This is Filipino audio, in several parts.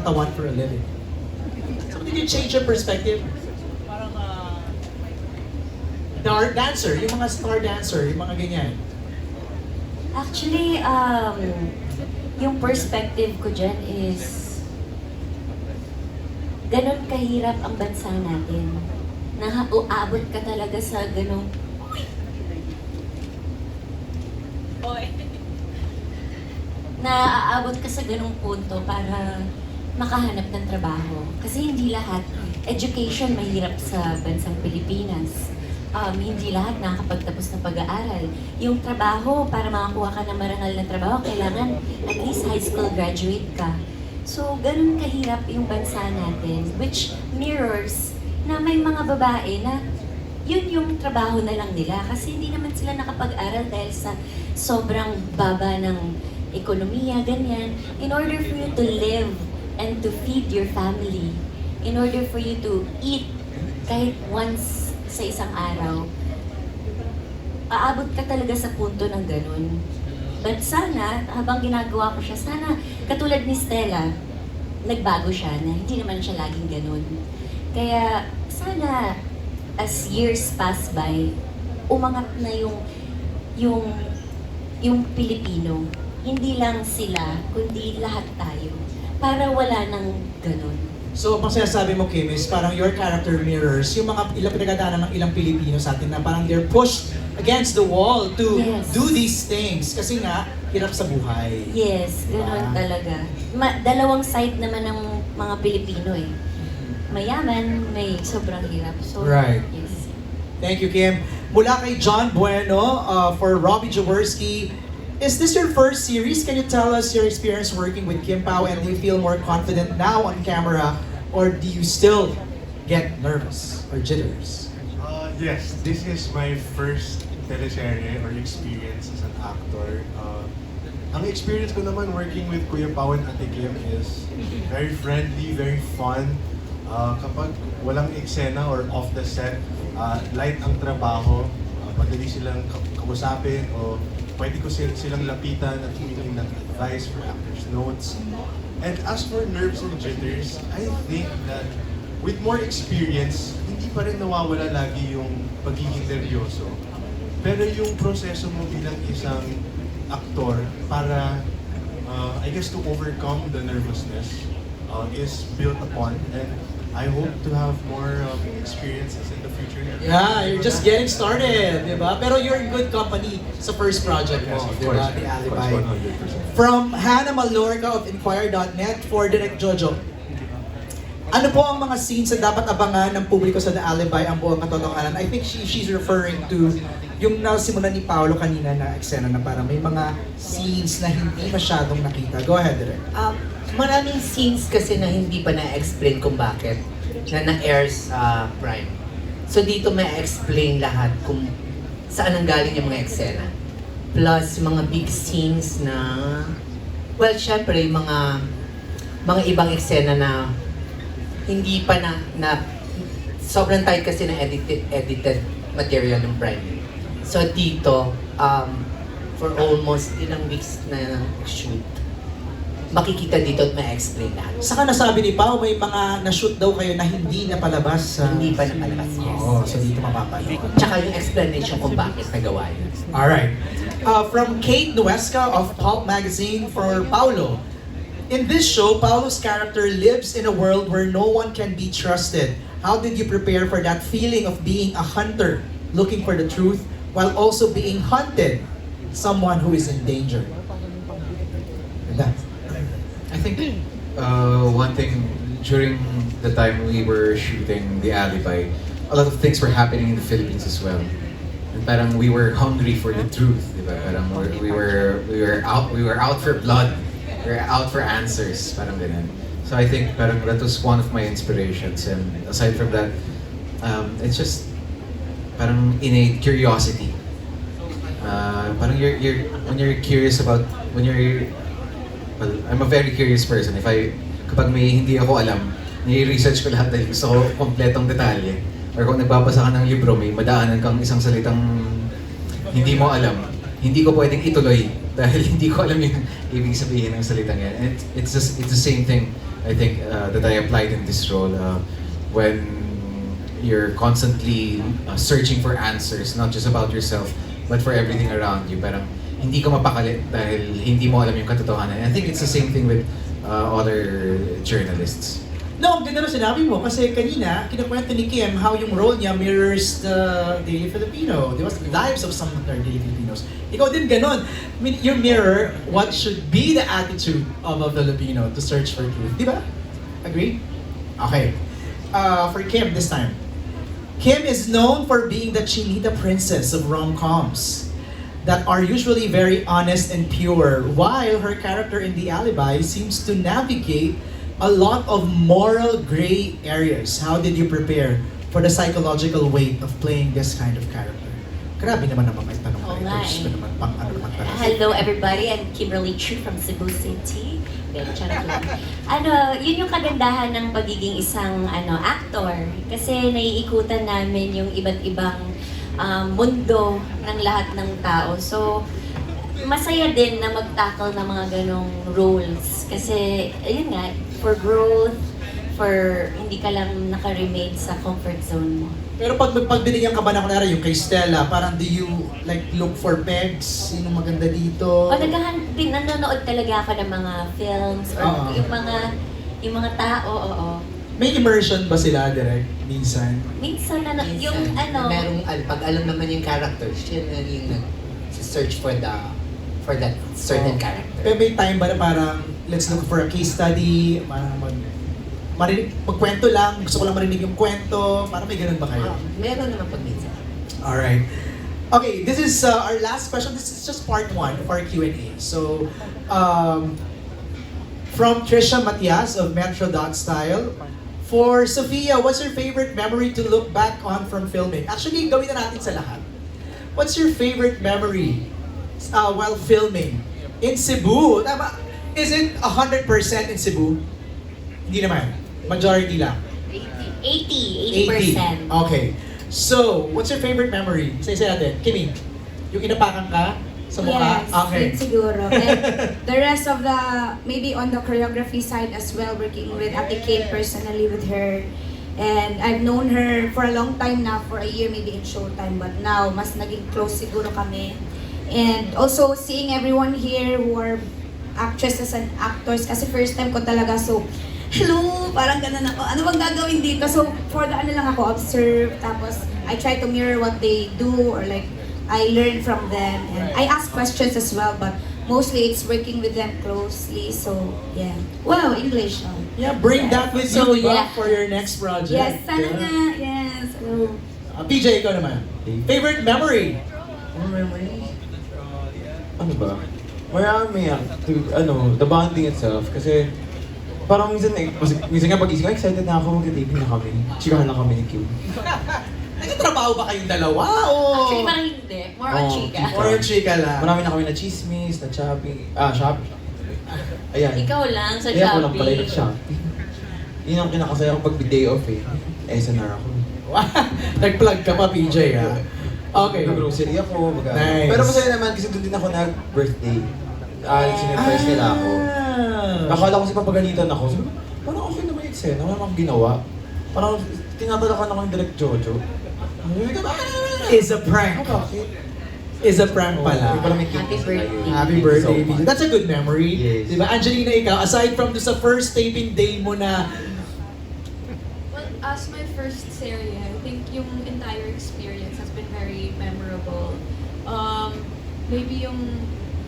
katawan for a living. So did you change your perspective? Parang dancer, yung mga star dancer, yung mga ganyan. Actually, yung perspective ko dyan is ganon kahirap ang bansa natin. Uabot ka talaga sa ganong naaabot ka sa ganong punto para makahanap ng trabaho. Kasi hindi lahat, education mahirap sa bansang Pilipinas. Hindi lahat nakakapagtapos ng pag-aaral. Yung trabaho, para makakuha ka ng marangal na trabaho, kailangan at least high school graduate ka. So, ganun kahirap yung bansa natin, which mirrors na may mga babae na yun yung trabaho na lang nila kasi hindi naman sila nakapag-aral dahil sa sobrang baba ng ekonomiya, ganyan. In order for you to live and to feed your family, in order for you to eat kahit once sa isang araw, aabot ka talaga sa punto ng ganun. But sana, habang ginagawa ko siya, sana katulad ni Stella, nagbago siya na hindi naman siya laging ganun. Kaya sana as years pass by, umangat na yung Pilipino. Hindi lang sila, kundi lahat tayo. Para wala nang ganun. So, pang sinasabi mo, Kim, is parang your character mirrors yung mga ilang pinagdadaanan ng ilang Pilipino sa atin na parang they're pushed against the wall to do these things. Kasi nga, hirap sa buhay. Yes, ganun talaga. Dalawang side naman ng mga Pilipino eh. Mayaman, may sobrang hirap. So, Right. yes. Thank you, Kim. Mula kay John Bueno for Robbie Jaworski. Is this your first series? Can you tell us your experience working with Kim Pao, and do you feel more confident now on camera, or do you still get nervous or jitters? Yes, this is my first teleserye or experience as an actor. Ang experience ko naman working with Kuya Pao and Ate Kim is very friendly, very fun. Kapag walang eksena or off the set, light ang trabaho, madali silang kausapin o pwede ko silang lapitan at humingi ng advice for actors' notes. And as for nerves and jitters, I think that with more experience, hindi pa rin nawawala lagi yung pagiging nervyoso. Pero yung proseso mo bilang isang aktor para, I guess, to overcome the nervousness is built upon. And I hope to have more experiences in the future. Yeah, you're just getting started, di ba? Pero you're in good company sa first project mo, Yes, of di course. ba? The Of course, Alibi. 100%. From Hannah Malorca of Inquire.net for Direct Jojo. Ano po ang mga scenes na dapat abangan ng publiko sa The Alibi ang buong katotohanan? I think she's referring to yung nasimulan ni Paolo kanina na eksena na parang may mga scenes na hindi masyadong nakita. Go ahead, Direct. Maraming scenes kasi na hindi pa na-explain kung bakit na na-air sa Prime. So dito ma-explain lahat kung saan ang galing yung mga eksena. Plus mga big scenes na, well, syempre mga ibang eksena na hindi pa na sobrang tight kasi na edited material ng Prime. So dito, for almost ilang weeks na shoot, makikita dito at ma-explain lahat. Saka nasabi ni Pao, may mga na-shoot daw kayo na hindi napalabas sa... Hindi pa napalabas, yes. Oo, so dito mapapanood. Tsaka yung explanation kung bakit nagawa yun. Alright. From Kate Nuesca of Pulp Magazine for Paulo. In this show, Paulo's character lives in a world where no one can be trusted. How did you prepare for that feeling of being a hunter, looking for the truth, while also being hunted, someone who is in danger? And that. I think one thing during the time we were shooting The Alibi, a lot of things were happening in the Philippines as well. And parang we were hungry for the truth, di ba? Parang we were out for blood. We were out for answers, parang ganun. So I think parang that was one of my inspirations, and aside from that, it's just parang innate curiosity. Parang when you're curious about well, I'm a very curious person. Kapag may hindi ako alam, nire-research ko lahat dahil gusto ko kompletong detalye. Or kung nagbabasa ka ng libro, may madaanan kang isang salitang hindi mo alam. Hindi ko pwedeng ituloy dahil hindi ko alam yung ibig sabihin ng salitang yan. And it's the same thing I think that I applied in this role when you're constantly searching for answers, not just about yourself, but for everything around you. Parang hindi ka mapakali dahil hindi mo alam yung katotohanan. And I think it's the same thing with other journalists. No, ang ganda na sinabi mo kasi kanina, kinakwento ni Kim how yung role niya mirrors the Daily Filipino. Di ba? The lives of some of our Daily Filipinos. Ikaw din ganon. I mean, you mirror what should be the attitude of a Filipino to search for truth. Di ba? Agree? Okay. For Kim this time. Kim is known for being the chinita princess of rom-coms that are usually very honest and pure, while her character in The Alibi seems to navigate a lot of moral gray areas. How did you prepare for the psychological weight of playing this kind of character? Grabe naman may tanong Oo na nga ito. eh. Naman, pang ano naman talaga. Hello everybody, I'm Kimberly Chu from Cebu City. Charot lang. Yun yung kagandahan ng pagiging isang actor. Kasi naiikutan namin yung iba't ibang mundo ng lahat ng tao. So, masaya din na mag-tackle ng mga ganong roles. Kasi, ayun nga, for growth, for hindi ka lang naka-remain sa comfort zone mo. Pero pag binigyan ka ba na kunwari yung kay Stella, parang do you like look for pegs? Sino maganda dito? O nanonood talaga ako ng mga films or Oo. yung mga tao, oo. May immersion ba sila direct minsan? Minsan yung Merong, pag alam naman yung character, siya na yung search for that certain character. Pero may time ba na parang let's look for a case study, parang magkwento lang, gusto ko lang marinig yung kwento, parang may ganun ba kayo? Meron naman pag minsan. Alright. Okay, this is our last question. This is just part 1 of our Q&A. So, from Trisha Matias of Metro.style, for Sophia, what's your favorite memory to look back on from filming? Actually, gawin na natin sa lahat. What's your favorite memory while filming? In Cebu? Tama? Is it 100% in Cebu? Hindi naman. Majority lang. 80%. Okay. So, what's your favorite memory? Isa-isa natin. Kimi, yung inapakan ka sa mukha? Yes, Okay. yun siguro. And the rest of the, maybe on the choreography side as well, working with Ate Kim personally with her. And I've known her for a long time now, for a year maybe in Showtime, but now mas naging close siguro kami. And also seeing everyone here who are actresses and actors, kasi first time ko talaga, so hello, parang ganun ako, ano bang gagawin dito? So for the lang ako, observe, tapos I try to mirror what they do, or like I learn from them, and I ask questions as well, but mostly it's working with them closely, so yeah. Wow, English. Oh. Yeah, bring that with you So, diba, yeah. for your next project. Yes, sana Yeah. nga, yes. Oh. PJ, ikaw naman. Favorite memory? Ano ba? Marami the bonding itself. Kasi parang minsan nga pag-isip ko, excited na ako, mag-taping na kami. Chikahan na kami ni Kim. Nagtatrabaho ba kayong dalawa? O? Actually, parang hindi. More on Oo, chika. chika. Or chika lang? Marami na kami na chismis, na Shopee. Ayan. Ikaw lang sa Kaya ako lang pala yung Shopee. Shopee. Yun ang kinakasaya ko pag day off eh. SNR ako. Nag-plug ka pa, PJ, ha? Okay. Nag-grocery ako. Nice. Pero masaya naman kasi doon din ako nag-birthday. Sinurprise nila ako. Akala ko kasi papagalitan ako. Sabi ko, parang okay naman yung eksena. Wala akong ginawa. Parang tinatalakan ako ng direct Jojo. Is a prank. Bakit? Is a prank pala. Pala may Happy birthday. Happy birthday, PJ. That's a good memory. Yes. Diba? Angelina, ikaw, aside from sa first taping day mo na Well, as my first series, I think yung entire experience has been very memorable. Maybe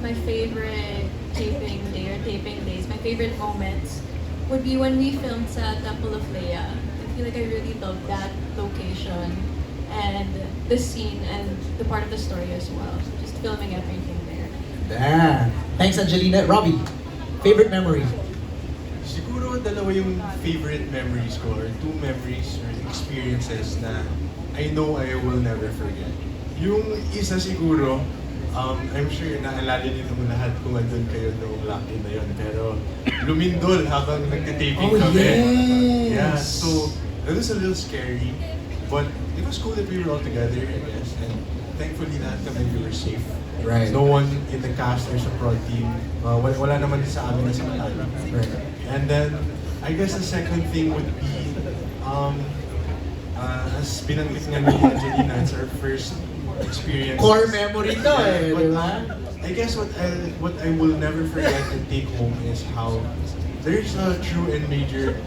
my favorite taping day or taping days, my favorite moments would be when we filmed sa Temple of Leia. I feel like I really loved that location and the scene and the part of the story as well. Just filming everything there. Damn. Thanks, Angelina. Robbie, favorite memory? Siguro dalawa yung favorite memories ko, or two memories or experiences na I know I will never forget. Yung isa siguro, I'm sure naalala niyo naman lahat kung andun kayo noong lucky na yun. Pero lumindol habang nagtitaping Oh, kami. yes! Yeah, so it was a little scary. But it was cool that we were all together, I guess. And thankfully lahat kami we were safe. Right. No one in the cast or sa prod team. Wala naman din sa amin na sa matalo. Right. And then, I guess the second thing would be, as binanggit nga ni Angelina, it's our first experience. Core memory to eh, But, di ba? I guess what I will never forget and take home is how there's a true and major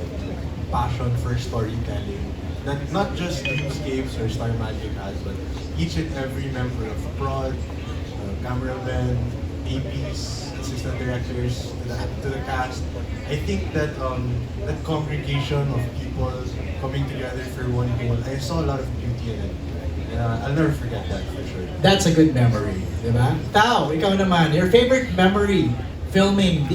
passion for storytelling that not just Dreamscapes or Star Magic has, but each and every member of prod, cameramen, APs, assistant directors, to the cast. I think that that congregation of people coming together for one goal, I saw a lot of beauty in it. I'll never forget that for sure. That's a good memory, di ba? Tao, ikaw naman, your favorite memory filming